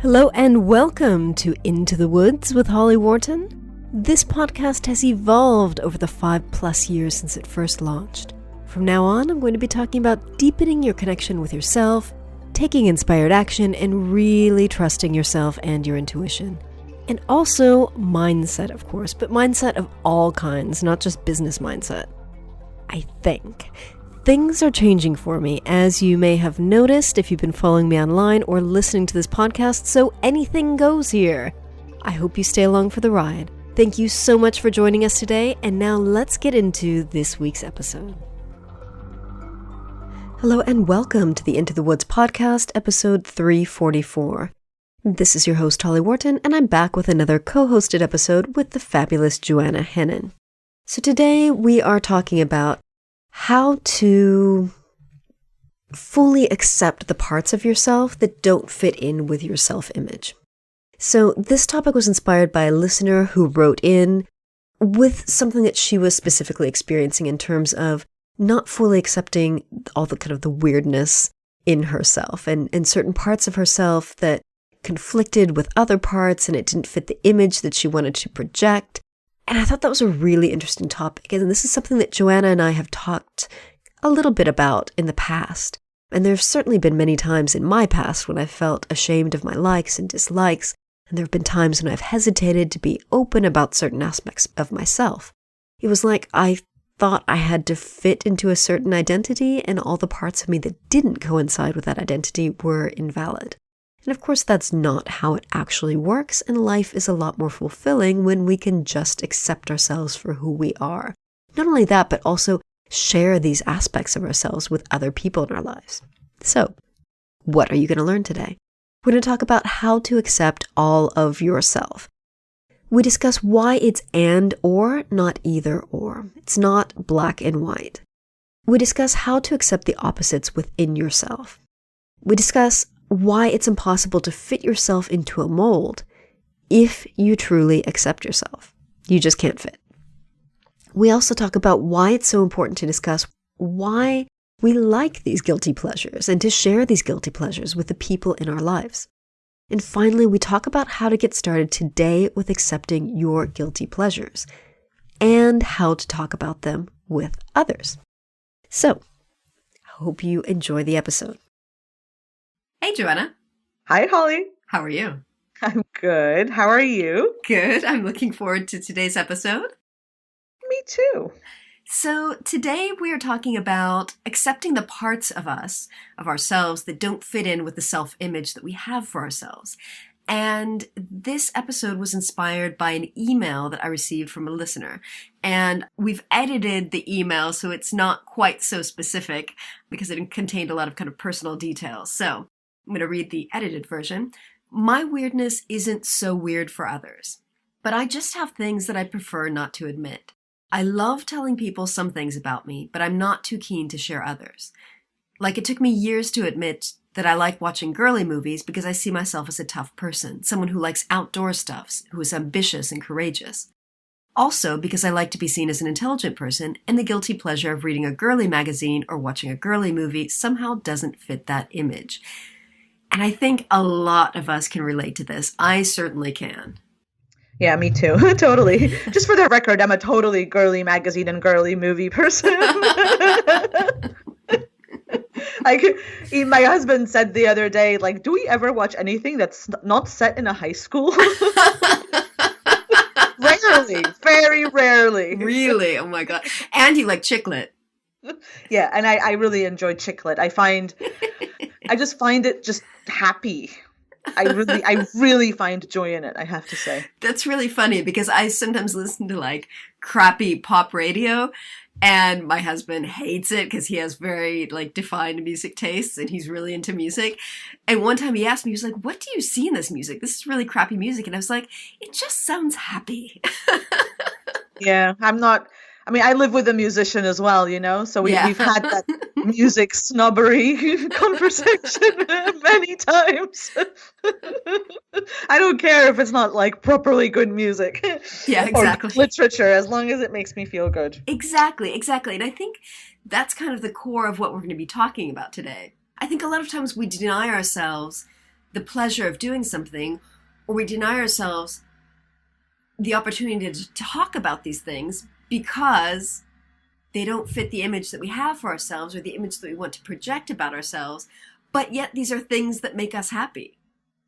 Hello and welcome to Into the Woods with Holly Wharton. This podcast has evolved over the 5+ years since it first launched. From now on, I'm going to be talking about deepening your connection with yourself, taking inspired action, and really trusting yourself and your intuition. And also mindset, of course, but mindset of all kinds, not just business mindset. I think. Things are changing for me, as you may have noticed if you've been following me online or listening to this podcast, so anything goes here. I hope you stay along for the ride. Thank you so much for joining us today, and now let's get into this week's episode. Hello and welcome to the Into the Woods podcast, episode 344. This is your host, Holly Wharton, and I'm back with another co-hosted episode with the fabulous Joanna Hennon. So today we are talking about how to fully accept the parts of yourself that don't fit in with your self-image. So this topic was inspired by a listener who wrote in with something that she was specifically experiencing in terms of not fully accepting all the kind of the weirdness in herself and certain parts of herself that conflicted with other parts and it didn't fit the image that she wanted to project. And I thought that was a really interesting topic. And this is something that Joanna and I have talked a little bit about in the past. And there have certainly been many times in my past when I felt ashamed of my likes and dislikes. And there have been times when I've hesitated to be open about certain aspects of myself. It was like I thought I had to fit into a certain identity, and all the parts of me that didn't coincide with that identity were invalid. And of course, that's not how it actually works, and life is a lot more fulfilling when we can just accept ourselves for who we are. Not only that, but also share these aspects of ourselves with other people in our lives. So, what are you going to learn today? We're going to talk about how to accept all of yourself. We discuss why it's and or, not either or. It's not black and white. We discuss how to accept the opposites within yourself. We discuss why it's impossible to fit yourself into a mold if you truly accept yourself. You just can't fit. We also talk about why it's so important to discuss why we like these guilty pleasures and to share these guilty pleasures with the people in our lives. And finally, we talk about how to get started today with accepting your guilty pleasures and how to talk about them with others. So, I hope you enjoy the episode. Hey, Joanna. Hi, Holly. How are you? I'm good. How are you? Good. I'm looking forward to today's episode. Me too. So today we are talking about accepting the parts of us, of ourselves, that don't fit in with the self-image that we have for ourselves. And this episode was inspired by an email that I received from a listener. And we've edited the email so it's not quite so specific because it contained a lot of kind of personal details. So I'm going to read the edited version. My weirdness isn't so weird for others, but I just have things that I prefer not to admit. I love telling people some things about me, but I'm not too keen to share others. Like it took me years to admit that I like watching girly movies because I see myself as a tough person, someone who likes outdoor stuffs, who is ambitious and courageous. Also because I like to be seen as an intelligent person, and the guilty pleasure of reading a girly magazine or watching a girly movie somehow doesn't fit that image. And I think a lot of us can relate to this. I certainly can. Yeah, me too. Totally. Just for the record, I'm a totally girly magazine and girly movie person. My husband said the other day, like, do we ever watch anything that's not set in a high school? Rarely. Very rarely. Really? Oh my God. And you like chick lit. Yeah, and I really enjoy chick lit. I just find it just happy. I really find joy in it, I have to say. That's really funny because I sometimes listen to like crappy pop radio and my husband hates it because he has very like defined music tastes and he's really into music. And one time he asked me, he was like, what do you see in this music? This is really crappy music. And I was like, it just sounds happy. Yeah, I live with a musician as well, so we've had that music snobbery conversation many times. I don't care if it's not like properly good music. Yeah, exactly. Or literature, as long as it makes me feel good. Exactly. And I think that's kind of the core of what we're going to be talking about today. I think a lot of times we deny ourselves the pleasure of doing something, or we deny ourselves the opportunity to talk about these things because they don't fit the image that we have for ourselves or the image that we want to project about ourselves. But yet these are things that make us happy.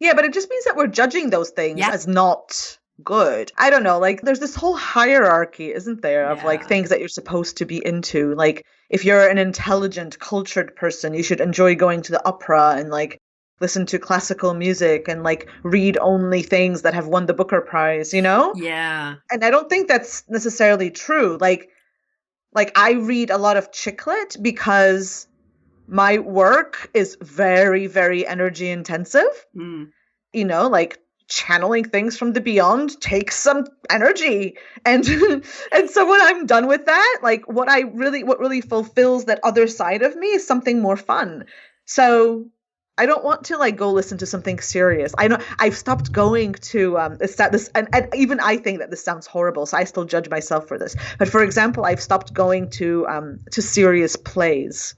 Yeah, but it just means that we're judging those things as not good. I don't know, like there's this whole hierarchy, isn't there, of like things that you're supposed to be into. Like if you're an intelligent, cultured person, you should enjoy going to the opera and like listen to classical music and like read only things that have won the Booker Prize, you know? Yeah. And I don't think that's necessarily true. Like I read a lot of chick lit because my work is very, very energy intensive. You know, like channeling things from the beyond takes some energy. And so when I'm done with that, like what really fulfills that other side of me is something more fun. So I don't want to like go listen to something serious. I know I've stopped going to this and even I think that this sounds horrible, so I still judge myself for this. But for example, I've stopped going to serious plays.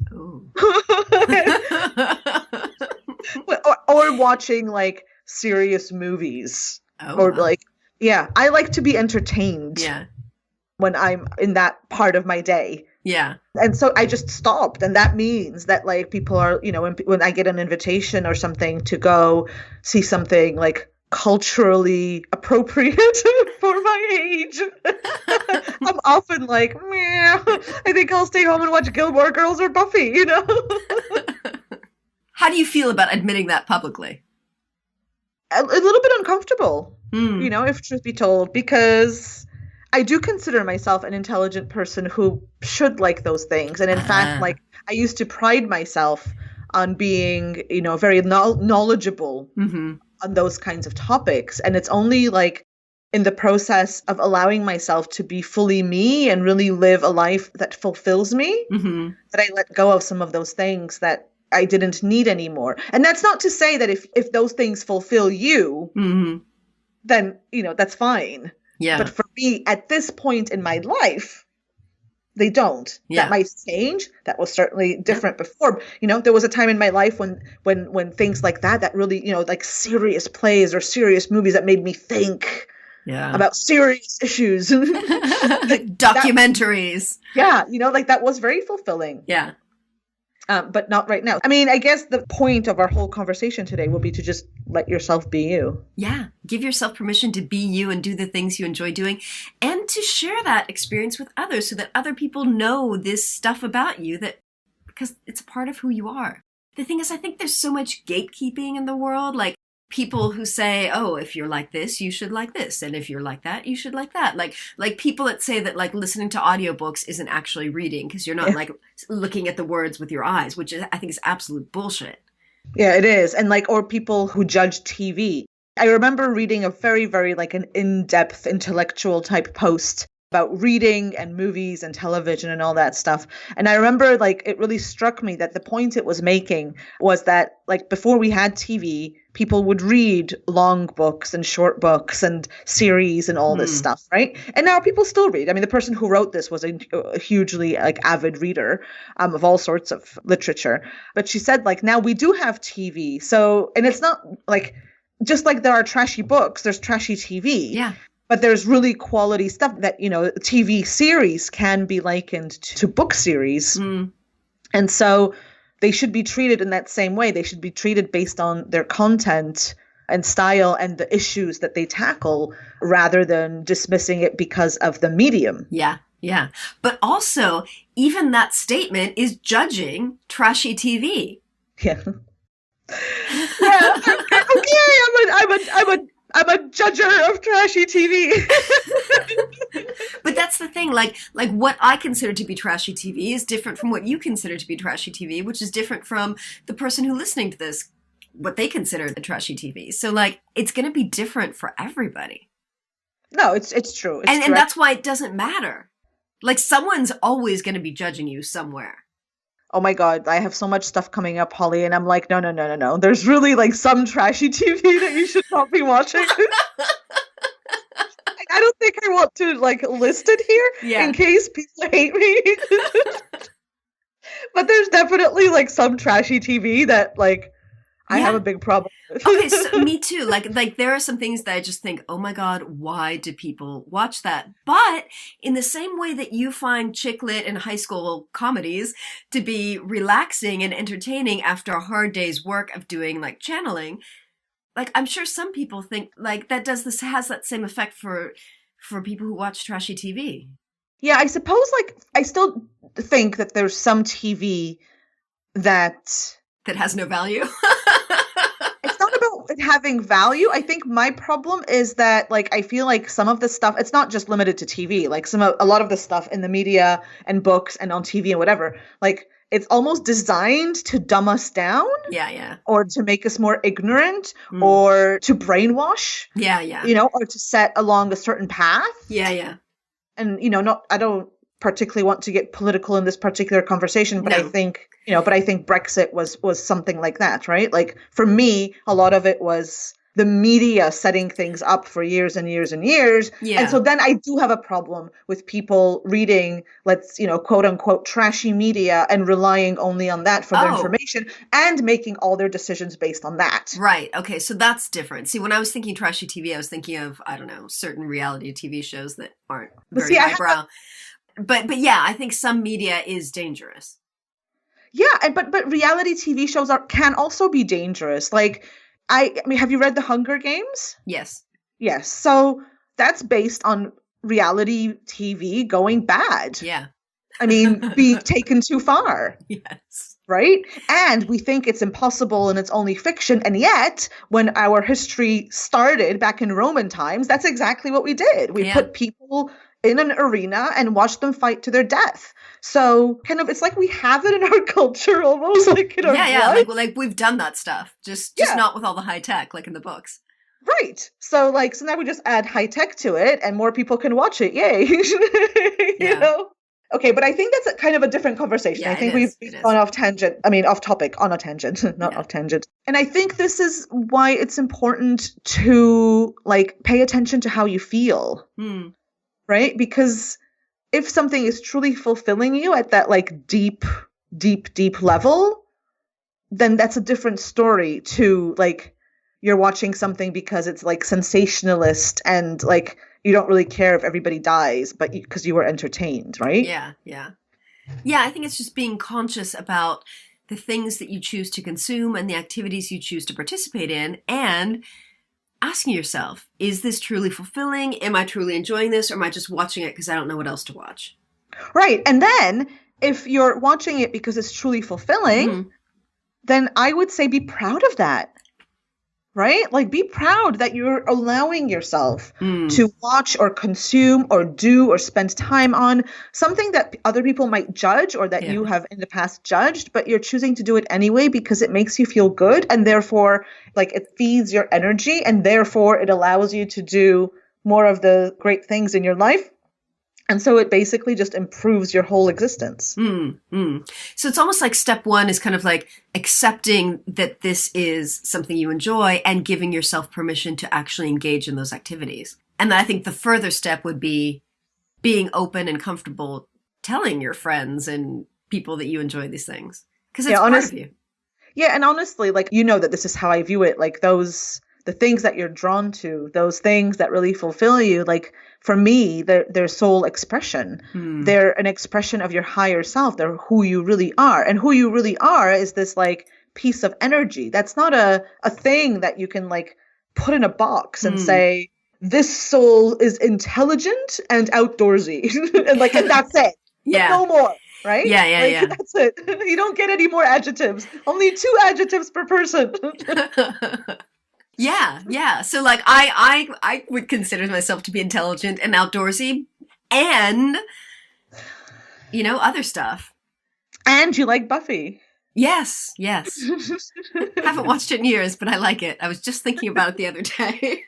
or watching like serious movies. I like to be entertained when I'm in that part of my day. Yeah. And so I just stopped. And that means that like people are, you know, when I get an invitation or something to go see something like culturally appropriate for my age, I'm often like, meh, I think I'll stay home and watch Gilmore Girls or Buffy, you know? How do you feel about admitting that publicly? A little bit uncomfortable, you know, if truth be told, because I do consider myself an intelligent person who should like those things. And in fact, like I used to pride myself on being, you know, very knowledgeable on those kinds of topics. And it's only like in the process of allowing myself to be fully me and really live a life that fulfills me that I let go of some of those things that I didn't need anymore. And that's not to say that if those things fulfill you, then, you know, that's fine. Yeah. But for me, at this point in my life, they don't. Yeah. That might change. That was certainly different before. You know, there was a time in my life when things like that really, you know, like serious plays or serious movies that made me think about serious issues. Like documentaries. You know, like that was very fulfilling. Yeah. But not right now. I mean, I guess the point of our whole conversation today will be to just let yourself be you. Yeah. Give yourself permission to be you and do the things you enjoy doing and to share that experience with others so that other people know this stuff about you because it's a part of who you are. The thing is, I think there's so much gatekeeping in the world. Like people who say, oh, if you're like this, you should like this. And if you're like that, you should like that. Like people that say that like listening to audiobooks isn't actually reading because you're not like looking at the words with your eyes, which I think is absolute bullshit. Yeah, it is. And like, or people who judge TV. I remember reading a very, very like an in-depth intellectual type post about reading and movies and television and all that stuff. And I remember like it really struck me that the point it was making was that like before we had TV, people would read long books and short books and series and all this stuff, right? And now people still read. I mean, the person who wrote this was a hugely like avid reader of all sorts of literature. But she said like now we do have TV. So, and it's not like, just like there are trashy books, there's trashy TV. Yeah. But there's really quality stuff that, you know, TV series can be likened to book series. And so they should be treated in that same way. They should be treated based on their content and style and the issues that they tackle rather than dismissing it because of the medium. Yeah. Yeah. But also, even that statement is judging trashy TV. Yeah. Yeah. Okay. I'm a judger of trashy TV. But that's the thing, like what I consider to be trashy TV is different from what you consider to be trashy TV, which is different from the person who listening to this, what they consider the trashy TV. So like, it's going to be different for everybody. No, it's true. And that's why it doesn't matter. Like someone's always going to be judging you somewhere. Oh my God, I have so much stuff coming up, Holly, and I'm like, no. There's really like some trashy TV that you should not be watching. I don't think I want to like list it here in case people hate me. But there's definitely like some trashy TV that like I have a big problem with. Okay, so me too. Like there are some things that I just think, oh my God, why do people watch that? But in the same way that you find chick lit and high school comedies to be relaxing and entertaining after a hard day's work of doing like channeling, like I'm sure some people think like has that same effect for people who watch trashy TV. Yeah, I suppose like I still think that there's some TV that has no value. It's not about it having value. I think my problem is that like I feel like some of the stuff, it's not just limited to TV. Like a lot of the stuff in the media and books and on TV and whatever, like it's almost designed to dumb us down. Yeah. Or to make us more ignorant or to brainwash. Yeah. You know, or to set along a certain path. Yeah. And I don't particularly want to get political in this particular conversation, but No. I think Brexit was something like that, right? Like for me, a lot of it was the media setting things up for years and years and years. Yeah. And so then I do have a problem with people reading, quote unquote, trashy media and relying only on that for their information and making all their decisions based on that. Right. Okay. So that's different. See, when I was thinking trashy TV, I was thinking of, I don't know, certain reality TV shows that aren't very highbrow. But yeah, I think some media is dangerous. Yeah, but reality TV shows can also be dangerous. Like, I mean, have you read The Hunger Games? Yes. Yes. So that's based on reality TV going bad. Yeah. I mean, being taken too far. Yes. Right? And we think it's impossible and it's only fiction. And yet, when our history started back in Roman times, that's exactly what we did. We put people in an arena and watched them fight to their death. So kind of, it's like we have it in our culture almost, like in our blood. Like we've done that stuff, just not with all the high tech, like in the books. Right. So now we just add high tech to it and more people can watch it. Yay. You know? Okay, but I think that's kind of a different conversation. Yeah, I think we've gone off topic on a tangent, not off tangent. And I think this is why it's important to like pay attention to how you feel. Right? Because if something is truly fulfilling you at that like deep level, then that's a different story to like you're watching something because it's like sensationalist and like you don't really care if everybody dies, but because you were entertained, right? Yeah. I think it's just being conscious about the things that you choose to consume and the activities you choose to participate in, and asking yourself, is this truly fulfilling? Am I truly enjoying this? Or am I just watching it because I don't know what else to watch? Right. And then if you're watching it because it's truly fulfilling, then I would say be proud of that. Right? Like be proud that you're allowing yourself to watch or consume or do or spend time on something that other people might judge or that you have in the past judged, but you're choosing to do it anyway because it makes you feel good and therefore like it feeds your energy and therefore it allows you to do more of the great things in your life. And so it basically just improves your whole existence. So it's almost like step one is kind of like accepting that this is something you enjoy and giving yourself permission to actually engage in those activities. And I think the further step would be being open and comfortable telling your friends and people that you enjoy these things. Because it's part of you. Yeah, and honestly, like, you know that this is how I view it. Like the things that you're drawn to, those things that really fulfill you, like for me, they're soul expression. They're an expression of your higher self. They're who you really are. And who you really are is this like piece of energy. That's not a thing that you can like put in a box and say, this soul is intelligent and outdoorsy. and that's it. Yeah. But no more. Right? Yeah. That's it. You don't get any more adjectives. Only 2 adjectives per person. Yeah. So like I would consider myself to be intelligent and outdoorsy and, other stuff. And you like Buffy. Yes. Haven't watched it in years, but I like it. I was just thinking about it the other day.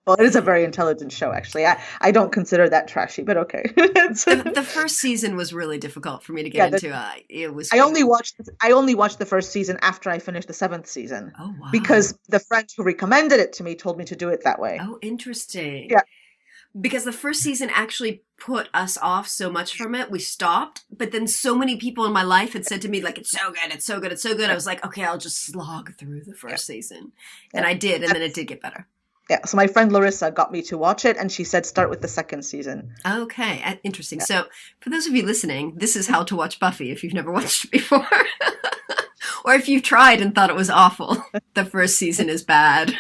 Well, it is a very intelligent show, actually. I don't consider that trashy, but okay. The first season was really difficult for me to get into. It was. I only watched the first season after I finished the 7th season. Oh wow! Because the friend who recommended it to me told me to do it that way. Oh, interesting. Yeah. because the first season actually put us off so much from it. We stopped, but then so many people in my life had said to me, like, it's so good, it's so good, it's so good. I was like, okay, I'll just slog through the first season. And I did, and then it did get better. Yeah, so my friend Larissa got me to watch it, and she said start with the second season. Okay, interesting. So for those of you listening, this is how to watch Buffy if you've never watched it before. Or if you've tried and thought it was awful. The first season is bad.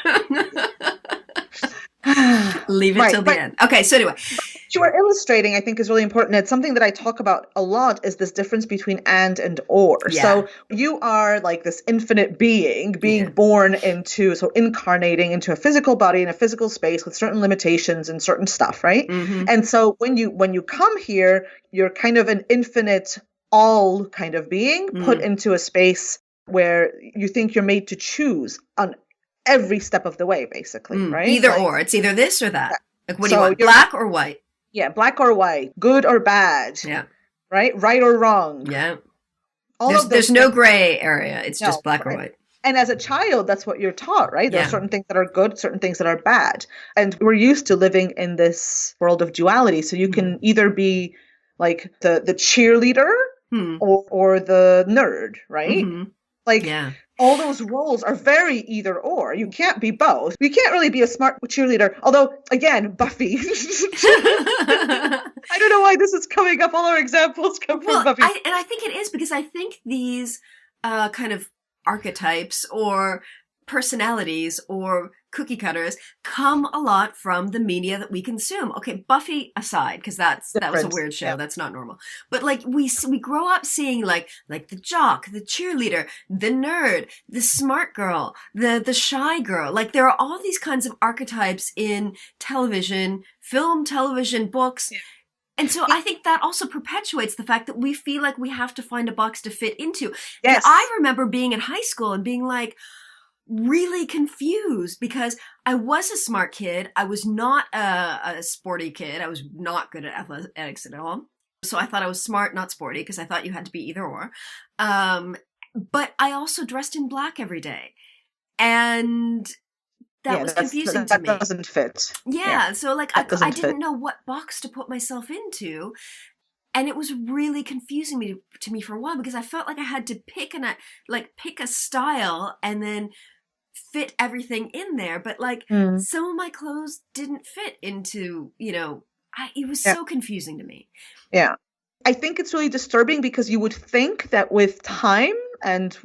Leave it till the end. Okay, so anyway. What you are illustrating, I think, is really important. It's something that I talk about a lot, is this difference between and or. Yeah. So you are like this infinite being born into, so incarnating into a physical body in a physical space with certain limitations and certain stuff, right? Mm-hmm. And so when you come here, you're kind of an infinite all kind of being put into a space where you think you're made to choose on every step of the way, basically, right? Either or. It's either this or that. Like, what do you want? Black or white? Yeah, black or white, good or bad. Yeah. Right or wrong. Yeah. There's no gray area. It's just black or white. And as a child, that's what you're taught, right? There are certain things that are good, certain things that are bad. And we're used to living in this world of duality. So you can either be like the cheerleader or the nerd, right? Mm-hmm. Like, all those roles are very either or. You can't be both. You can't really be a smart cheerleader. Although, again, Buffy. I don't know why this is coming up. All our examples come from Buffy. I think it is because I think these kind of archetypes or personalities or cookie cutters come a lot from the media that we consume. Okay, Buffy aside, because that was a weird show. Yeah. That's not normal. But like we grow up seeing like the jock, the cheerleader, the nerd, the smart girl, the shy girl. Like there are all these kinds of archetypes in television, film, television, books. Yeah. And so I think that also perpetuates the fact that we feel like we have to find a box to fit into. Yes. And I remember being in high school and being like, really confused because I was a smart kid. I was not a sporty kid. I was not good at athletics at all. So I thought I was smart, not sporty, because I thought you had to be either or. But I also dressed in black every day. And that was confusing to me. That doesn't fit. Yeah. So like I didn't know what box to put myself into. And it was really confusing to me for a while because I felt like I had to pick a style and then fit everything in there. But like some of my clothes didn't fit into, it was so confusing to me. Yeah. I think it's really disturbing because you would think that with time and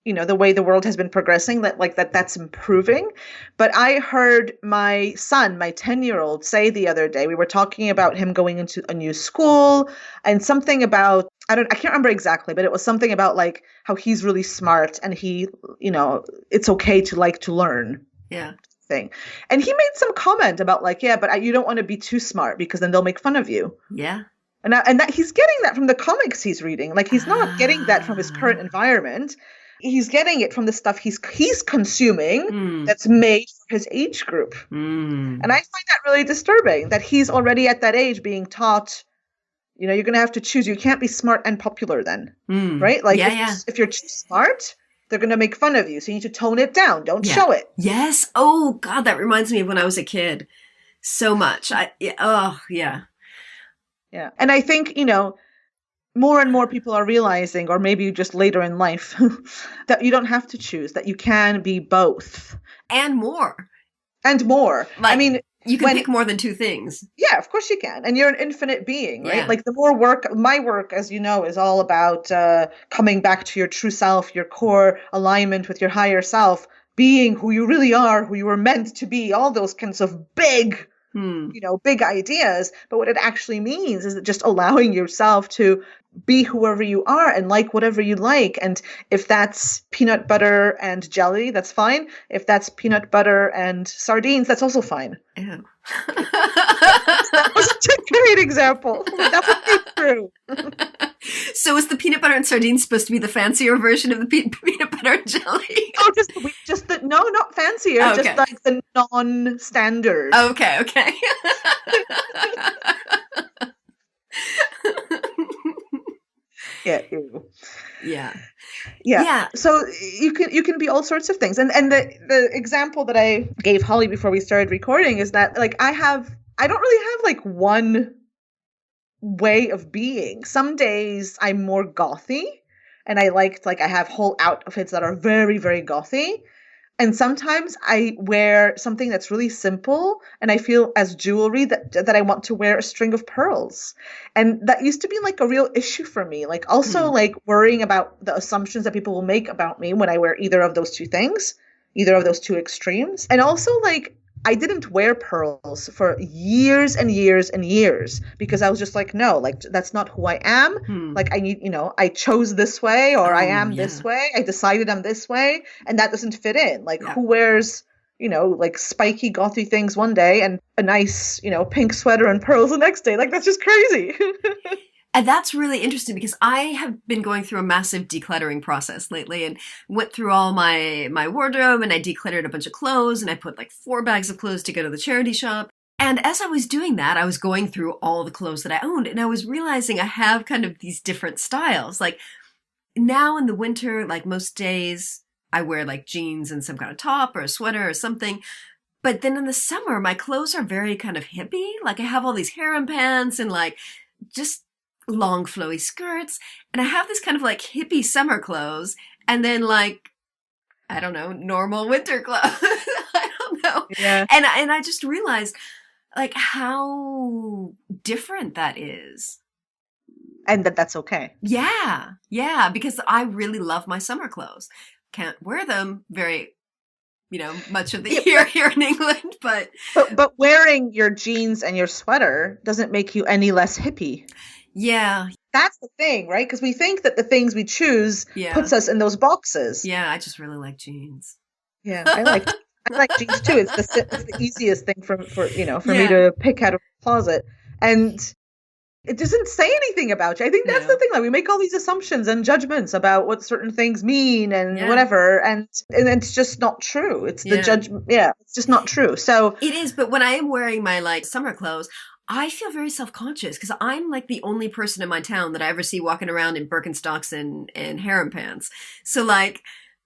the way the world has been progressing, that's improving. But I heard my son, my 10-year-old, say the other day, we were talking about him going into a new school and something about, I can't remember exactly, but it was something about like how he's really smart and he, it's okay to like to learn. Yeah. Thing. And he made some comment about like, but you don't want to be too smart because then they'll make fun of you. Yeah. And that he's getting that from the comics he's reading. Like he's not getting that from his current environment. He's getting it from the stuff he's consuming that's made for his age group. And I find that really disturbing that he's already at that age being taught, you're going to have to choose. You can't be smart and popular then, right? Like if you're too smart, they're going to make fun of you. So you need to tone it down. Don't show it. Yes. Oh, God, that reminds me of when I was a kid so much. Yeah. And I think, more and more people are realizing, or maybe just later in life, that you don't have to choose, that you can be both. And more. Like, I mean, you can pick more than two things. Yeah, of course you can. And you're an infinite being, right? Yeah. Like the more my work, as you know, is all about coming back to your true self, your core alignment with your higher self, being who you really are, who you were meant to be, all those kinds of big big ideas. But what it actually means is just allowing yourself to be whoever you are and like whatever you like. And if that's peanut butter and jelly, that's fine. If that's peanut butter and sardines, that's also fine. Ew. That was a great example. That would be true. So is the peanut butter and sardines supposed to be the fancier version of the peanut butter and jelly? Oh, no, not fancier. Okay. Just like the non-standard. Okay. Yeah. Ew. Yeah. So you can be all sorts of things. And the example that I gave Holly before we started recording is that like I have I don't really have like one way of being. Some days I'm more gothy and I have whole outfits that are very, very gothy. And sometimes I wear something that's really simple and I feel as jewelry that I want to wear a string of pearls. And that used to be like a real issue for me. Like also like worrying about the assumptions that people will make about me when I wear either of those two things, either of those two extremes. And also like I didn't wear pearls for years and years and years because I was just like, no, like that's not who I am. Like I need, I chose this way or I am this way. I decided I'm this way and that doesn't fit in. Like who wears, like spiky gothy things one day and a nice, pink sweater and pearls the next day. Like that's just crazy. And that's really interesting because I have been going through a massive decluttering process lately and went through all my wardrobe and I decluttered a bunch of clothes and I put like 4 bags of clothes to go to the charity shop. And as I was doing that, I was going through all the clothes that I owned and I was realizing I have kind of these different styles. Like now in the winter, like most days, I wear like jeans and some kind of top or a sweater or something. But then in the summer, my clothes are very kind of hippie. Like I have all these harem pants and like just long flowy skirts and I have this kind of like hippie summer clothes and then like I don't know, normal winter clothes. I don't know. Yeah. And I just realized like how different that is. And that's okay. Yeah. Yeah, because I really love my summer clothes. Can't wear them very much of the year here in England, but wearing your jeans and your sweater doesn't make you any less hippie. Yeah. That's the thing, right? Because we think that the things we choose puts us in those boxes. Yeah, I just really like jeans. Yeah, I like jeans too. It's the easiest thing for me to pick out of the closet. And it doesn't say anything about you. I think that's the thing. Like we make all these assumptions and judgments about what certain things mean and whatever, and it's just not true. It's the judgment. Yeah, it's just not true. So it is. But when I am wearing my like summer clothes, I feel very self-conscious because I'm like the only person in my town that I ever see walking around in Birkenstocks and harem pants. So like,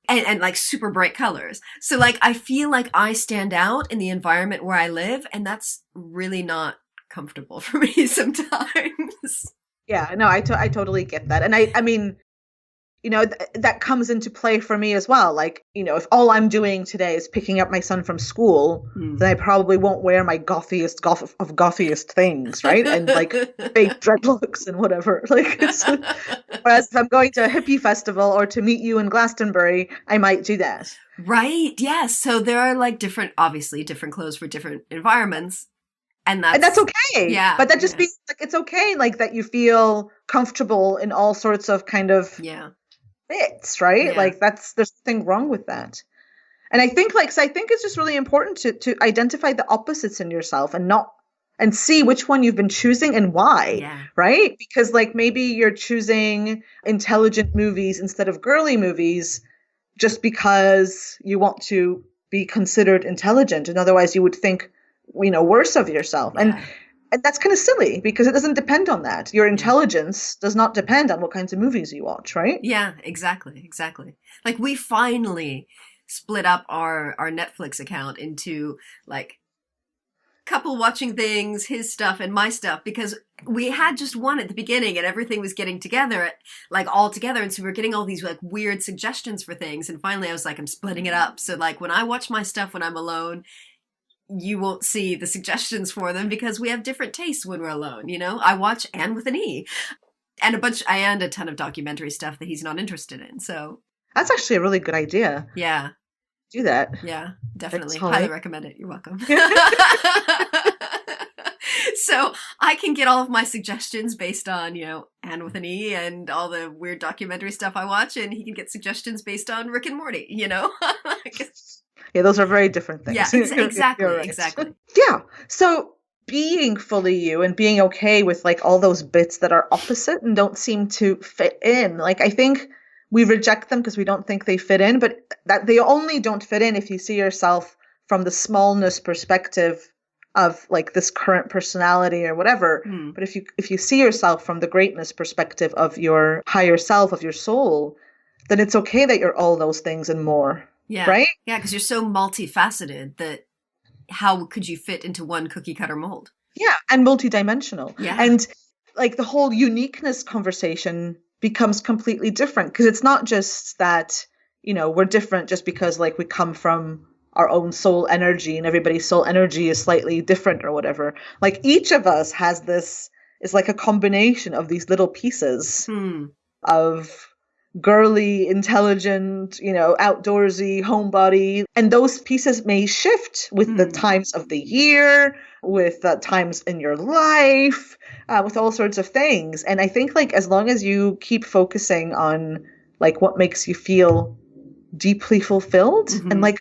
and like super bright colors. So like, I feel like I stand out in the environment where I live and that's really not comfortable for me sometimes. Yeah, no, I totally get that. And I mean, that comes into play for me as well. Like, if all I'm doing today is picking up my son from school, then I probably won't wear my gothiest things, right? And like fake dreadlocks and whatever. Like, whereas if I'm going to a hippie festival or to meet you in Glastonbury, I might do that. Right. Yes. So there are like obviously different clothes for different environments. And that's okay. Yeah. But that just means like it's okay, like that you feel comfortable in all sorts of kind of bits, right? Yeah. Like there's nothing wrong with that. And I think it's just really important to identify the opposites in yourself and see which one you've been choosing and why, right? Because like maybe you're choosing intelligent movies instead of girly movies just because you want to be considered intelligent, and otherwise you would think worse of yourself. And that's kind of silly because it doesn't depend on that. Your intelligence does not depend on what kinds of movies you watch, right? Yeah, exactly. Like we finally split up our Netflix account into like couple watching things, his stuff and my stuff, because we had just one at the beginning and everything was getting together, like all together. And so we were getting all these like weird suggestions for things. And finally I was like, I'm splitting it up. So like when I watch my stuff when I'm alone, you won't see the suggestions for them because we have different tastes when we're alone. I watch Anne with an E and a ton of documentary stuff that he's not interested in. So that's actually a really good idea. Yeah. Do that. Yeah, definitely. Highly recommend it. You're welcome. So I can get all of my suggestions based on, Anne with an E and all the weird documentary stuff I watch, and he can get suggestions based on Rick and Morty, Yeah, those are very different things. Yeah, exactly, right. Exactly. Yeah. So being fully you and being okay with like all those bits that are opposite and don't seem to fit in. Like I think we reject them because we don't think they fit in, but that they only don't fit in if you see yourself from the smallness perspective of like this current personality or whatever. But if you see yourself from the greatness perspective of your higher self, of your soul, then it's okay that you're all those things and more. Yeah. Right? Yeah, because you're so multifaceted that how could you fit into one cookie cutter mold? Yeah, and multidimensional. Yeah. And like the whole uniqueness conversation becomes completely different because it's not just that, we're different just because like we come from our own soul energy and everybody's soul energy is slightly different or whatever. Like each of us has this, is like a combination of these little pieces of girly, intelligent, outdoorsy, homebody. And those pieces may shift with the times of the year, with times in your life, with all sorts of things. And I think like as long as you keep focusing on like what makes you feel deeply fulfilled and like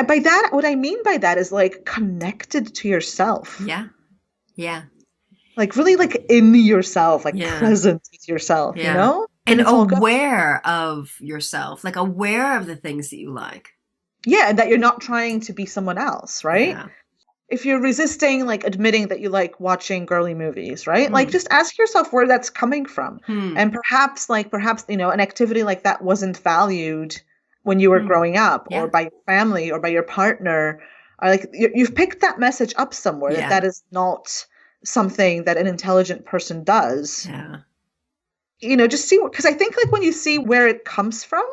by that, what I mean by that is like connected to yourself. Yeah. Yeah. Like really like in yourself, like present with yourself, And aware of yourself, like aware of the things that you like. Yeah, and that you're not trying to be someone else, right? Yeah. If you're resisting like admitting that you like watching girly movies, right? Like just ask yourself where that's coming from. And perhaps, an activity like that wasn't valued when you were growing up or by your family or by your partner. Or like you've picked that message up somewhere that is not something that an intelligent person does. Yeah. Just see, because I think like when you see where it comes from,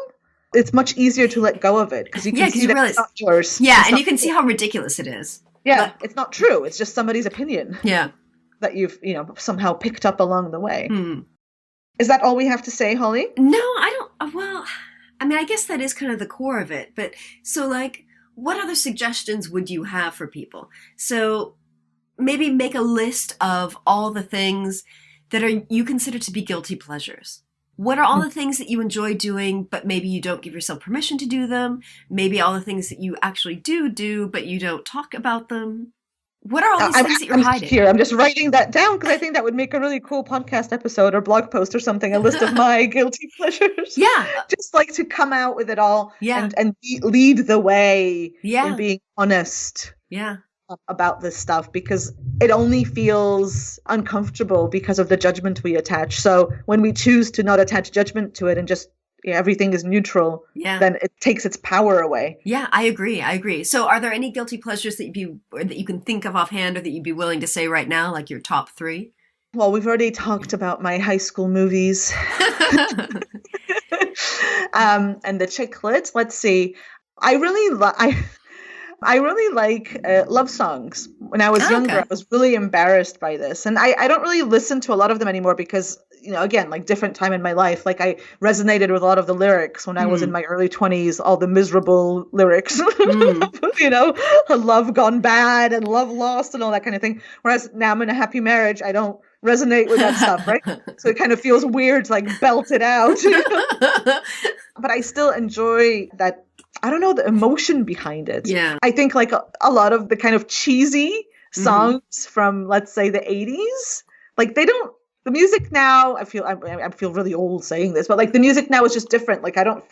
it's much easier to let go of it because you can see that it's not yours. Yeah, and you can see how ridiculous it is. Yeah, it's not true. It's just somebody's opinion. Yeah. That you've, somehow picked up along the way. Is that all we have to say, Holly? No, I don't. Well, I mean, I guess that is kind of the core of it. But so like, what other suggestions would you have for people? So maybe make a list of all the things that you consider to be guilty pleasures. What are all the things that you enjoy doing, but maybe you don't give yourself permission to do them? Maybe all the things that you actually do, but you don't talk about them. What are all these things that you're hiding? Here, I'm just writing that down because I think that would make a really cool podcast episode or blog post or something, a list of my guilty pleasures. Yeah. Just like to come out with it all and lead the way in being honest. Yeah. About this stuff because it only feels uncomfortable because of the judgment we attach. So when we choose to not attach judgment to it and just everything is neutral, then it takes its power away. Yeah, I agree. So are there any guilty pleasures that you can think of offhand or that you'd be willing to say right now, like your top 3? Well, we've already talked about my high school movies and the chick lit. Let's see. I really like love songs. When I was younger, I was really embarrassed by this. And I don't really listen to a lot of them anymore because, again, like different time in my life. Like I resonated with a lot of the lyrics when I was in my early 20s, all the miserable lyrics, love gone bad and love lost and all that kind of thing. Whereas now I'm in a happy marriage, I don't resonate with that stuff, right? So it kind of feels weird to like belt it out. But I still enjoy that. I don't know, the emotion behind it. Yeah. I think like a lot of the kind of cheesy songs from, let's say, the 80s, like the music now, I feel really old saying this, but like the music now is just different. Like I don't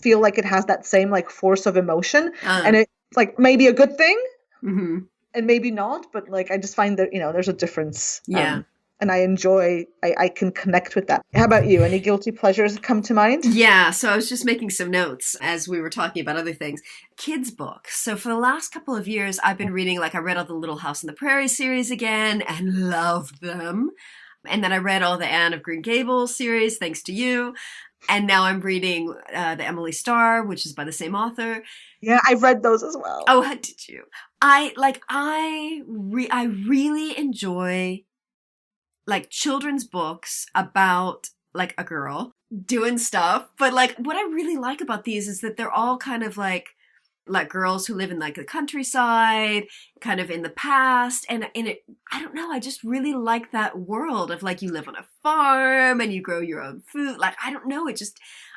feel like it has that same like force of emotion. And it's like maybe a good thing and maybe not, but like I just find that, there's a difference. Yeah. And I can connect with that. How about you? Any guilty pleasures come to mind? Yeah, so I was just making some notes as we were talking about other things. Kids' books. So for the last couple of years, I've been reading, like I read all the Little House on the Prairie series again and loved them. And then I read all the Anne of Green Gables series, thanks to you. And now I'm reading the Emily Starr, which is by the same author. Yeah, I've read those as well. Oh, how did you? I really enjoy like children's books about like a girl doing stuff. But like what I really like about these is that they're all kind of like girls who live in like the countryside, kind of in the past. And I don't know, I just really like that world of like you live on a farm and you grow your own food. Like, I don't know,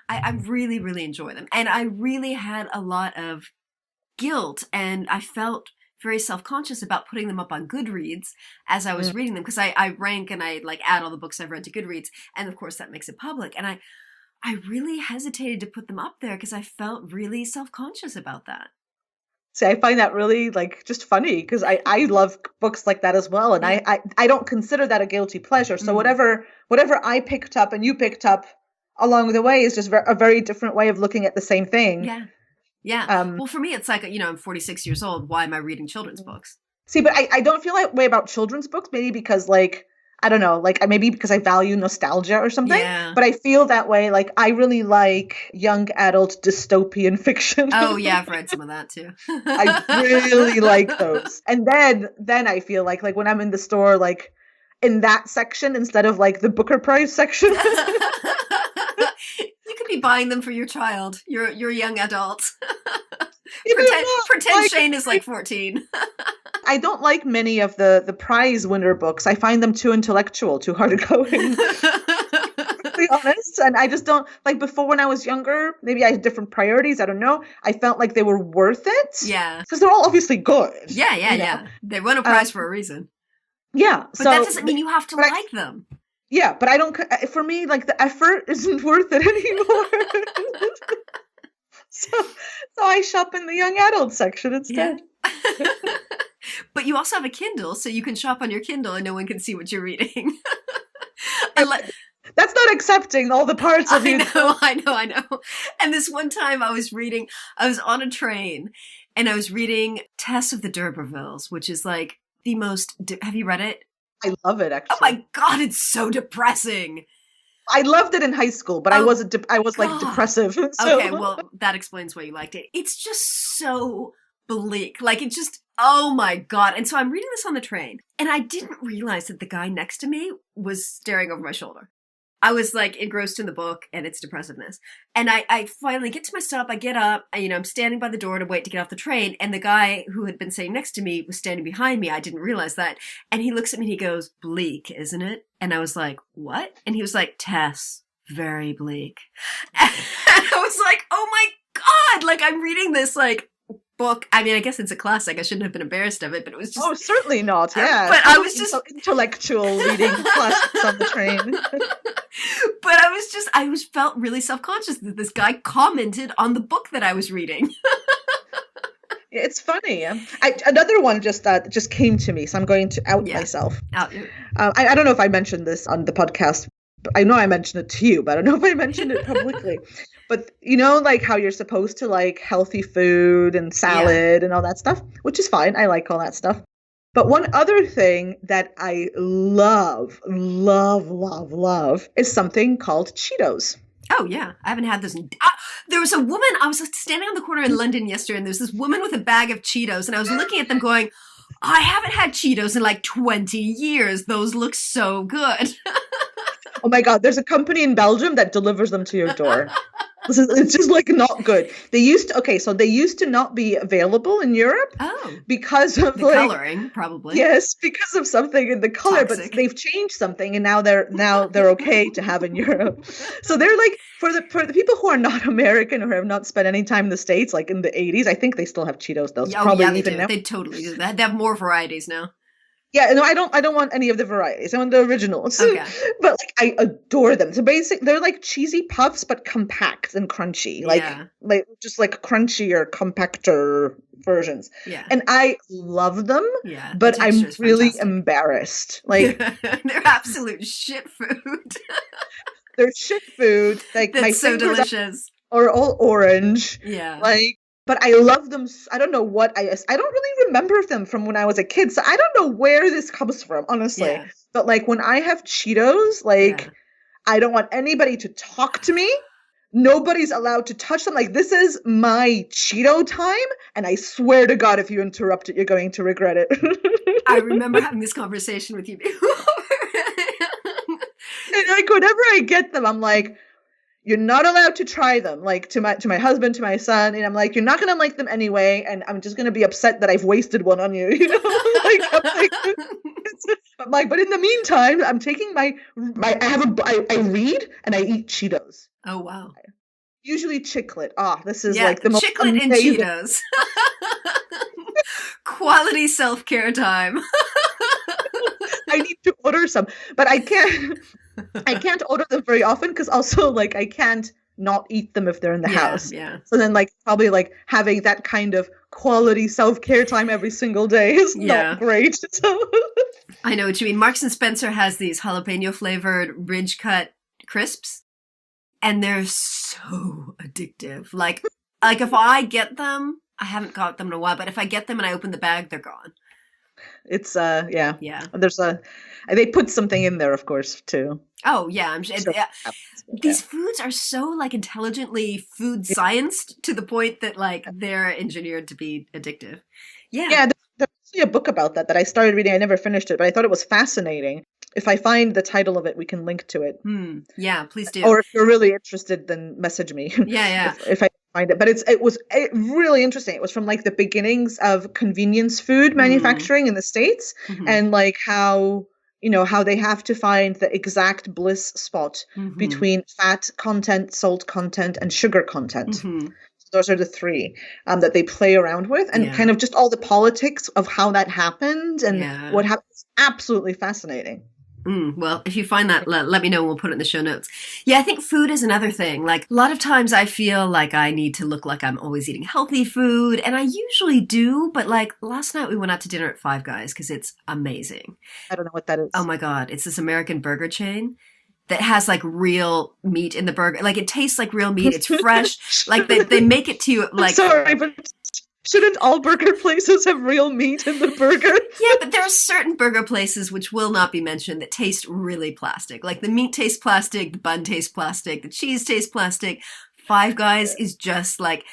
I really, really enjoy them. And I really had a lot of guilt and I felt very self-conscious about putting them up on Goodreads as I was reading them because I rank and I like add all the books I've read to Goodreads, and of course that makes it public. And I really hesitated to put them up there because I felt really self-conscious about that. See, I find that really like just funny because I love books like that as well, and I don't consider that a guilty pleasure. So whatever I picked up and you picked up along the way is just a very different way of looking at the same thing. Yeah. Yeah. Well, for me, it's like, I'm 46 years old. Why am I reading children's books? See, but I don't feel that way about children's books, maybe because like, I don't know, like maybe because I value nostalgia or something. Yeah. But I feel that way. Like I really like young adult dystopian fiction. Oh yeah, I've read some of that too. I really like those. And then I feel like when I'm in the store, like in that section instead of like the Booker Prize section. You could be buying them for your child, your young adult. Pretend like, Shane is like 14. I don't like many of the prize winner books. I find them too intellectual, too hard going. To be honest, and I just don't like. Before, when I was younger, maybe I had different priorities. I don't know. I felt like they were worth it. Yeah, because they're all obviously good. Yeah. They won a prize for a reason. Yeah, but that doesn't mean you have to like them. Yeah, but I don't. For me, like the effort isn't worth it anymore. So I shop in the young adult section instead. Yeah. But you also have a Kindle, so you can shop on your Kindle and no one can see what you're reading. That's not accepting all the parts of you. I know. And this one time I was on a train and I was reading Tess of the D'Urbervilles, which is like the most, have you read it? I love it, actually. Oh my God, it's so depressing. I loved it in high school, but I was like depressive. So. Okay, well, that explains why you liked it. It's just so bleak. Like it just, oh my God. And so I'm reading this on the train and I didn't realize that the guy next to me was staring over my shoulder. I was like engrossed in the book and its depressiveness. And I finally get to my stop. I get up, and, I'm standing by the door to wait to get off the train. And the guy who had been sitting next to me was standing behind me. I didn't realize that. And he looks at me and he goes, "Bleak, isn't it?" And I was like, "What?" And he was like, "Tess, very bleak." And I was like, oh my God, like I'm reading this like book. I mean, I guess it's a classic. I shouldn't have been embarrassed of it, but it was just... Oh, certainly not, yeah. But I was just... So intellectual reading classics on the train. But I felt really self-conscious that this guy commented on the book that I was reading. It's funny. Another one just came to me, so I'm going to out myself. I don't know if I mentioned this on the podcast. I know I mentioned it to you, but I don't know if I mentioned it publicly. But like how you're supposed to like healthy food and salad and all that stuff, which is fine. I like all that stuff. But one other thing that I love is something called Cheetos. Oh, yeah. I haven't had those. There was a woman, I was standing on the corner in London yesterday, and there's this woman with a bag of Cheetos, and I was looking at them going, I haven't had Cheetos in like 20 years. Those look so good. Oh my God, there's a company in Belgium that delivers them to your door. It's just like not good. They used to not be available in Europe. Oh, because of the coloring, probably. Yes, because of something in the color. Toxic. But they've changed something, and now they're okay to have in Europe. So they're like for the people who are not American or have not spent any time in the States, like in the 80s. I think they still have Cheetos though. They do. Now. They totally do that. They have more varieties now. Yeah, no, I don't want any of the varieties. I want the originals. Okay. But like I adore them. So they're like cheesy puffs, but compact and crunchy. Like just like crunchier, compactor versions. Yeah. And I love them. Yeah. But I'm really embarrassed. Like they're absolute shit food. They're shit food. Like that's my so delicious. Are all orange. Yeah. Like. But I love them. I don't know what I don't really remember them from when I was a kid. So I don't know where this comes from, honestly. Yeah. But like when I have Cheetos, like I don't want anybody to talk to me. Nobody's allowed to touch them. Like this is my Cheeto time. And I swear to God, if you interrupt it, you're going to regret it. I remember having this conversation with you before. And like whenever I get them, I'm like, you're not allowed to try them, like to my husband, to my son, and I'm like, you're not gonna like them anyway, and I'm just gonna be upset that I've wasted one on you, but in the meantime, I'm taking I read and I eat Cheetos. Oh wow! Usually chiclet. This is like the most chiclet and Cheetos. Quality self-care time. I need to order some, but I can't order them very often because also like I can't not eat them if they're in the house. Yeah. So then like probably like having that kind of quality self-care time every single day is not great. So I know what you mean. Marks and Spencer has these jalapeno flavored ridge cut crisps, and they're so addictive. Like if I get them, I haven't got them in a while, but if I get them and I open the bag, they're gone. It's Yeah. they put something in there, of course, too. Oh yeah, I'm sure. So, These foods are so like intelligently food scienced to the point that like they're engineered to be addictive. Yeah. Yeah, there's actually a book about that I started reading. I never finished it, but I thought it was fascinating. If I find the title of it, we can link to it. Yeah, please do. Or if you're really interested, then message me. Yeah. If I find it. But it was really interesting. It was from like the beginnings of convenience food manufacturing in the States, and like how they have to find the exact bliss spot between fat content, salt content, and sugar content. Those are the three that they play around with, and kind of just all the politics of how that happened and what happened. It's absolutely fascinating. Well, if you find that, let me know and we'll put it in the show notes. Yeah, I think food is another thing. Like a lot of times I feel like I need to look like I'm always eating healthy food, and I usually do, but like last night we went out to dinner at Five Guys because it's amazing. I don't know what that is. Oh my God. It's this American burger chain that has like real meat in the burger. Like it tastes like real meat. It's fresh. Like they make it to you like... Sorry, but shouldn't all burger places have real meat in the burger? Yeah, but there are certain burger places which will not be mentioned that taste really plastic. Like the meat tastes plastic, the bun tastes plastic, the cheese tastes plastic. Five Guys is just like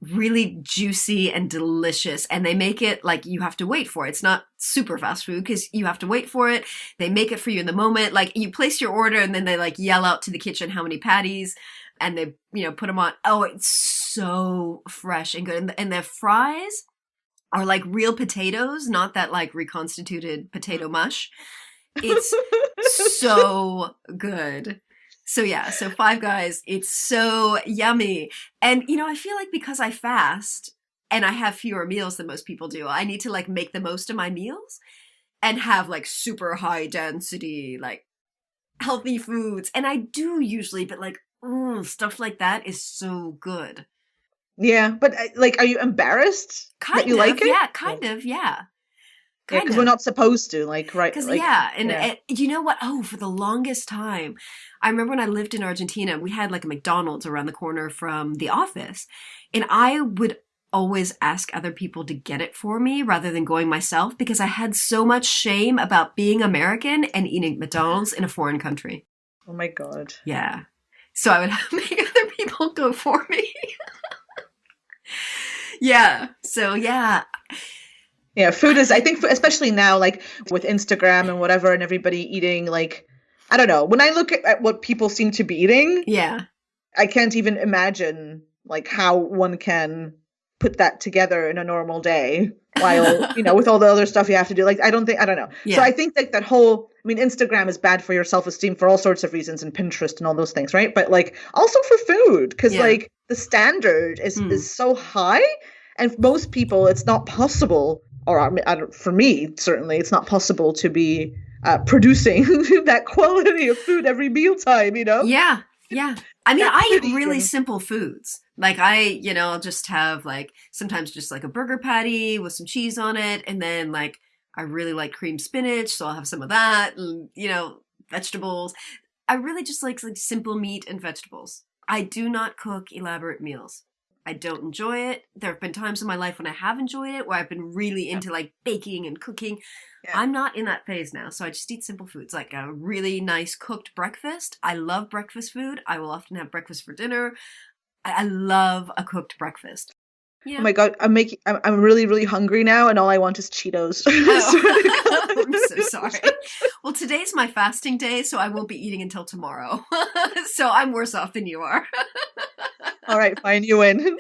really juicy and delicious, and they make it like you have to wait for it. It's not super fast food because you have to wait for it. They make it for you in the moment. Like you place your order and then they like yell out to the kitchen how many patties, and they put them on. Oh, it's so fresh and good. And their fries are like real potatoes, not that like reconstituted potato mush. It's so good. So yeah, so Five Guys, it's so yummy. And, I feel like because I fast and I have fewer meals than most people do, I need to like make the most of my meals and have like super high density, like healthy foods. And I do usually, but like, stuff like that is so good. Yeah, but like, are you embarrassed that you like it? Yeah, kind of, yeah. Yeah, because we're not supposed to, like, right? Because and you know what? Oh, for the longest time, I remember when I lived in Argentina, we had like a McDonald's around the corner from the office, and I would always ask other people to get it for me rather than going myself because I had so much shame about being American and eating McDonald's in a foreign country. Oh my God. Yeah. So I would make other people go for me. Yeah. So yeah. Yeah, food is, I think, especially now, like with Instagram and whatever, and everybody eating, like, I don't know. When I look at what people seem to be eating, I can't even imagine, like, how one can put that together in a normal day while, with all the other stuff you have to do. Like, I don't know. Yeah. So I think like that whole, Instagram is bad for your self-esteem for all sorts of reasons, and Pinterest and all those things, right? But like, also for food, because like the standard is so high, and most people, it's not possible. Or for me, certainly, it's not possible to be producing that quality of food every mealtime, Yeah. I mean, I eat really simple foods. Like I'll just have like sometimes just like a burger patty with some cheese on it, and then like I really like cream spinach, so I'll have some of that. And, vegetables. I really just like simple meat and vegetables. I do not cook elaborate meals. I don't enjoy it. There have been times in my life when I have enjoyed it, where I've been really into like baking and cooking. Yeah. I'm not in that phase now, so I just eat simple foods, like a really nice cooked breakfast. I love breakfast food. I will often have breakfast for dinner. I love a cooked breakfast. Yeah. Oh my God, I'm really, really hungry now, and all I want is Cheetos. Oh. I'm so sorry. Well, today's my fasting day, so I won't be eating until tomorrow. So I'm worse off than you are. All right, fine, you win.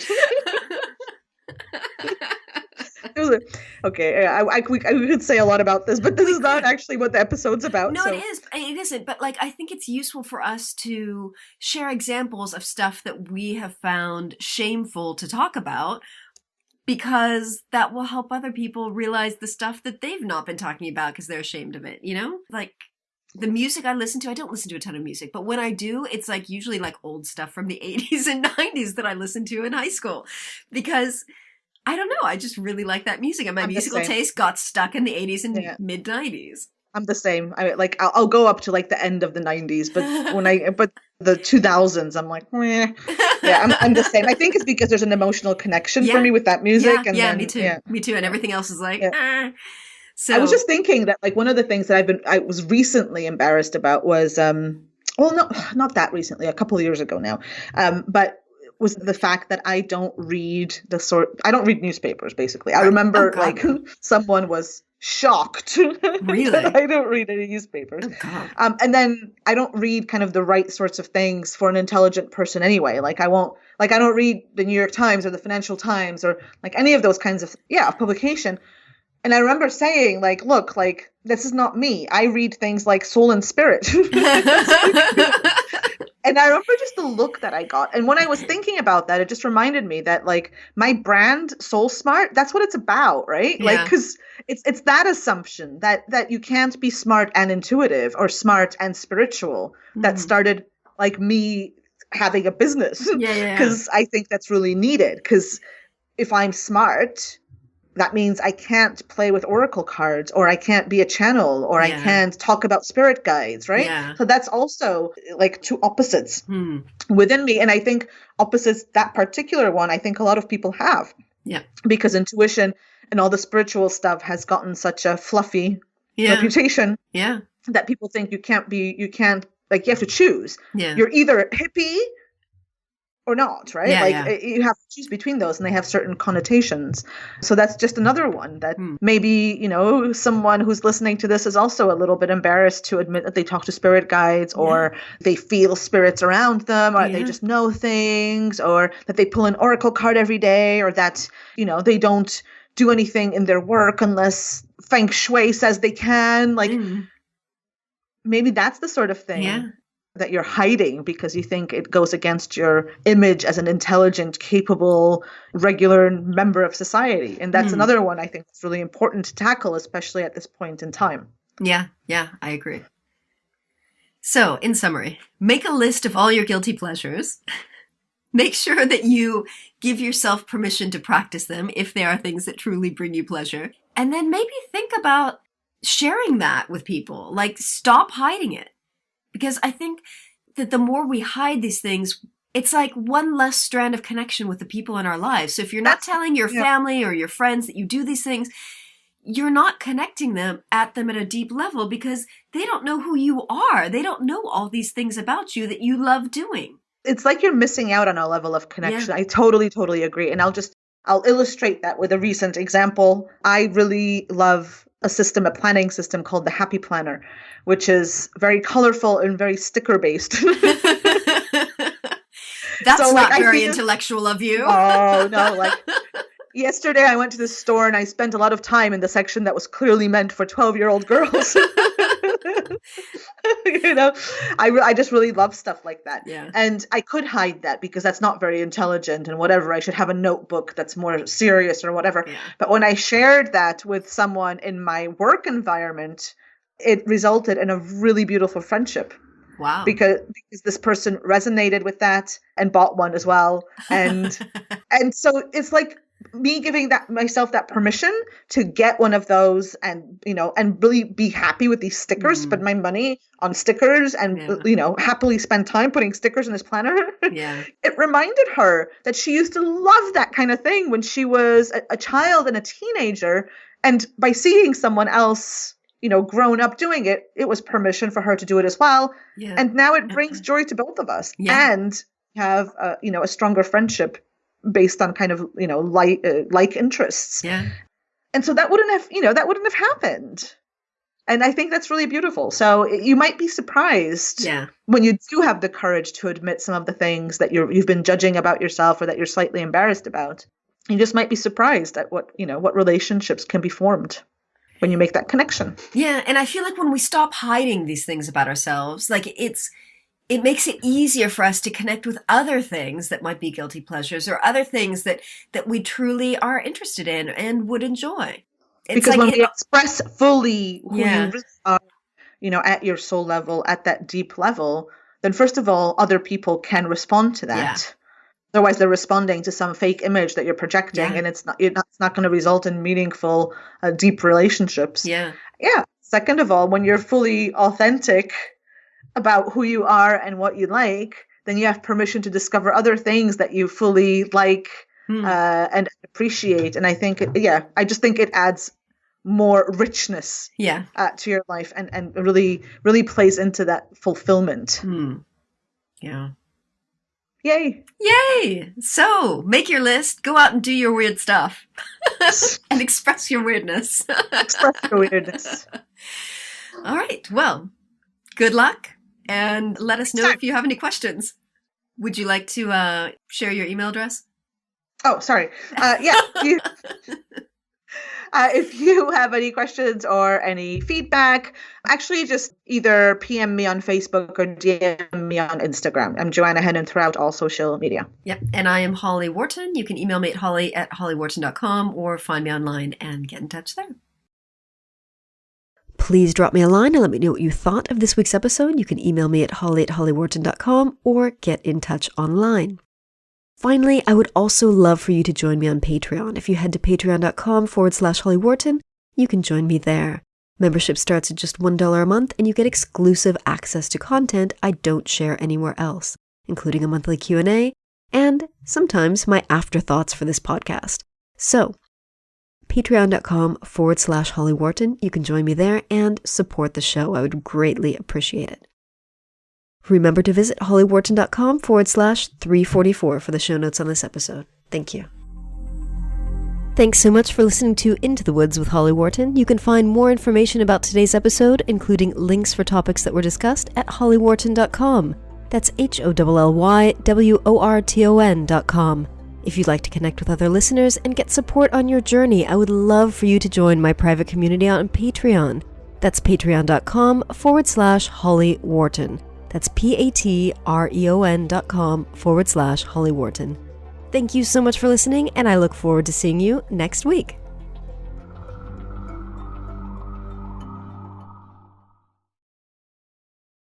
Okay, we could say a lot about this, but this is not actually what the episode's about. No, so. It isn't. But like, I think it's useful for us to share examples of stuff that we have found shameful to talk about, because that will help other people realize the stuff that they've not been talking about because they're ashamed of it. Like the music I listen to, I don't listen to a ton of music, but when I do, it's like usually like old stuff from the 80s and 90s that I listened to in high school, because I don't know, I just really like that music, and my musical taste got stuck in the 80s and mid 90s. I'm the same. I'll go up to like the end of the 90s, but but the 2000s, I'm like, meh. Yeah, I'm the same. I think it's because there's an emotional connection for me with that music. Me too. Yeah. Me too. And everything else is like, I was just thinking that like one of the things that I was recently embarrassed about was, well, not that recently, a couple of years ago now, but was the fact that I don't read newspapers, basically. I remember like someone was shocked really? that I don't read any newspapers. And then I don't read kind of the right sorts of things for an intelligent person anyway. Like I don't read the New York Times or the Financial Times or like any of those kinds of publication. And I remember saying, like, look, like, this is not me. I read things like Soul and Spirit. And I remember just the look that I got. And when I was thinking about that, it just reminded me that, like, my brand, Soul Smart, that's what it's about, right? Yeah. Like, because it's that assumption that you can't be smart and intuitive or smart and spiritual that started, like, me having a business. Because I think that's really needed. Because if I'm smart, that means I can't play with oracle cards, or I can't be a channel, or I can't talk about spirit guides, right? Yeah. So that's also like two opposites within me. And I think opposites, that particular one, I think a lot of people have. Yeah. Because intuition and all the spiritual stuff has gotten such a fluffy reputation that people think you can't, like, you have to choose. Yeah. You're either hippie or not, right? You have to choose between those, and they have certain connotations. So that's just another one that maybe, you know, someone who's listening to this is also a little bit embarrassed to admit that they talk to spirit guides, or they feel spirits around them, or they just know things, or that they pull an oracle card every day, or that, you know, they don't do anything in their work unless feng shui says they can. Like, maybe that's the sort of thing that you're hiding because you think it goes against your image as an intelligent, capable, regular member of society. And that's another one I think that's really important to tackle, especially at this point in time. Yeah, I agree. So, in summary, make a list of all your guilty pleasures. Make sure that you give yourself permission to practice them if they are things that truly bring you pleasure. And then maybe think about sharing that with people. Like, stop hiding it. Because I think that the more we hide these things, it's like one less strand of connection with the people in our lives. So if you're not telling your family or your friends that you do these things, you're not connecting them at a deep level because they don't know who you are. They don't know all these things about you that you love doing. It's like you're missing out on a level of connection. Yeah. I totally agree. And I'll illustrate that with a recent example. I really love a planning system called the Happy Planner, which is very colorful and very sticker based. That's not very intellectual of you. Oh, no. Like, yesterday I went to the store and I spent a lot of time in the section that was clearly meant for 12-year-old girls. You know, I just really love stuff like that. Yeah. And I could hide that because that's not very intelligent and whatever. I should have a notebook that's more serious or whatever. Yeah. But when I shared that with someone in my work environment, it resulted in a really beautiful friendship. Wow. Because this person resonated with that and bought one as well. And so it's like me giving myself that permission to get one of those and, you know, and really be happy with these stickers, spend my money on stickers and, you know, happily spend time putting stickers in this planner. Yeah. It reminded her that she used to love that kind of thing when she was a child and a teenager. And by seeing someone else, you know, grown up doing it, it was permission for her to do it as well. Yeah. And now it brings joy to both of us and have, you know, a stronger friendship based on kind of, you know, like interests. Yeah. And so that wouldn't have happened. And I think that's really beautiful. So you might be surprised when you do have the courage to admit some of the things that you've been judging about yourself or that you're slightly embarrassed about. You just might be surprised at what relationships can be formed when you make that connection. Yeah. And I feel like when we stop hiding these things about ourselves, like it makes it easier for us to connect with other things that might be guilty pleasures or other things that we truly are interested in and would enjoy. It's because like when we express fully who you really are, you know, at your soul level, at that deep level, then first of all, other people can respond to that. Yeah. Otherwise, they're responding to some fake image that you're projecting, and it's not going to result in meaningful, deep relationships. Yeah. Yeah. Second of all, when you're fully authentic about who you are and what you like, then you have permission to discover other things that you fully like and appreciate. And I think, I just think it adds more richness to your life, and really, really plays into that fulfillment. Yeah. Yay. Yay! So, make your list, go out and do your weird stuff. And express your weirdness. Express your weirdness. All right. Well, good luck. And let us know if you have any questions. Would you like to share your email address? Oh, sorry. If you have any questions or any feedback, actually just either PM me on Facebook or DM me on Instagram. I'm Joanna Hennon throughout all social media. Yep. And I am Holly Wharton. You can email me at holly@hollywharton.com or find me online and get in touch there. Please drop me a line and let me know what you thought of this week's episode. You can email me at holly@hollywharton.com or get in touch online. Finally, I would also love for you to join me on Patreon. If you head to patreon.com/Holly Wharton, you can join me there. Membership starts at just $1 a month, and you get exclusive access to content I don't share anywhere else, including a monthly Q&A and sometimes my afterthoughts for this podcast. So, patreon.com/Holly Wharton. You can join me there and support the show. I would greatly appreciate it. Remember to visit hollywharton.com/344 for the show notes on this episode. Thank you. Thanks so much for listening to Into the Woods with Holly Wharton. You can find more information about today's episode, including links for topics that were discussed, at hollywharton.com. That's HOLLYWORTON.com. If you'd like to connect with other listeners and get support on your journey, I would love for you to join my private community on Patreon. That's patreon.com/Holly Wharton. That's patreon.com/Holly Wharton. Thank you so much for listening, and I look forward to seeing you next week.